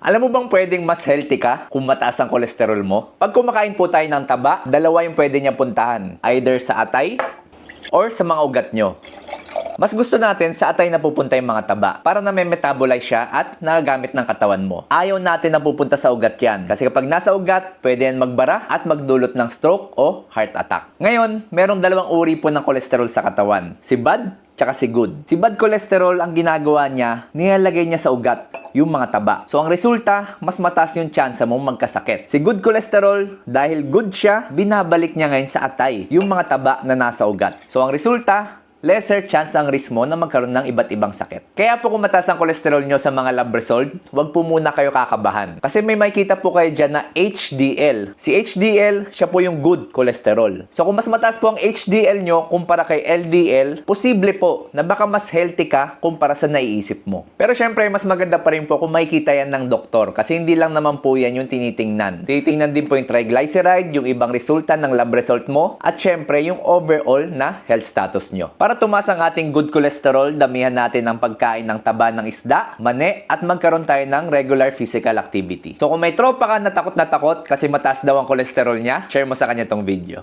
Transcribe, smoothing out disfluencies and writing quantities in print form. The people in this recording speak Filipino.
Alam mo bang pwedeng mas healthy ka kung mataas ang kolesterol mo? Pag kumakain po tayo ng taba, dalawa yung pwede niya puntahan. Either sa atay or sa mga ugat nyo. Mas gusto natin sa atay na pupunta yung mga taba para na may metabolize siya at nagagamit ng katawan mo. Ayaw natin na pupunta sa ugat yan. Kasi kapag nasa ugat, pwede yan magbara at magdulot ng stroke o heart attack. Ngayon, merong dalawang uri po ng kolesterol sa katawan. Si bad tsaka si good. Si bad cholesterol, ang ginagawa niya, nilalagay niya sa ugat yung mga taba. So, ang resulta, mas mataas yung chance mong magkasakit. Si good cholesterol, dahil good siya, binabalik niya ngayon sa atay yung mga taba na nasa ugat. So, ang resulta, lesser chance ang risk mo na magkaroon ng iba't ibang sakit. Kaya po kung mataas ang kolesterol nyo sa mga lab result, huwag po muna kayo kakabahan. Kasi may makikita po kayo dyan na HDL. Si HDL, siya po yung good cholesterol. So kung mas mataas po ang HDL nyo kumpara kay LDL, posible po na baka mas healthy ka kumpara sa naiisip mo. Pero syempre, mas maganda pa rin po kung makikita yan ng doktor. Kasi hindi lang naman po yan yung tinitingnan. Tinitingnan din po yung triglyceride, yung ibang resulta ng lab result mo, at syempre yung overall na health status nyo. Para tumaas ang ating good cholesterol, damihan natin ang pagkain ng taba ng isda, mani, at magkaroon tayo ng regular physical activity. So kung may tropa ka na takot kasi mataas daw ang kolesterol niya, share mo sa kanya tong video.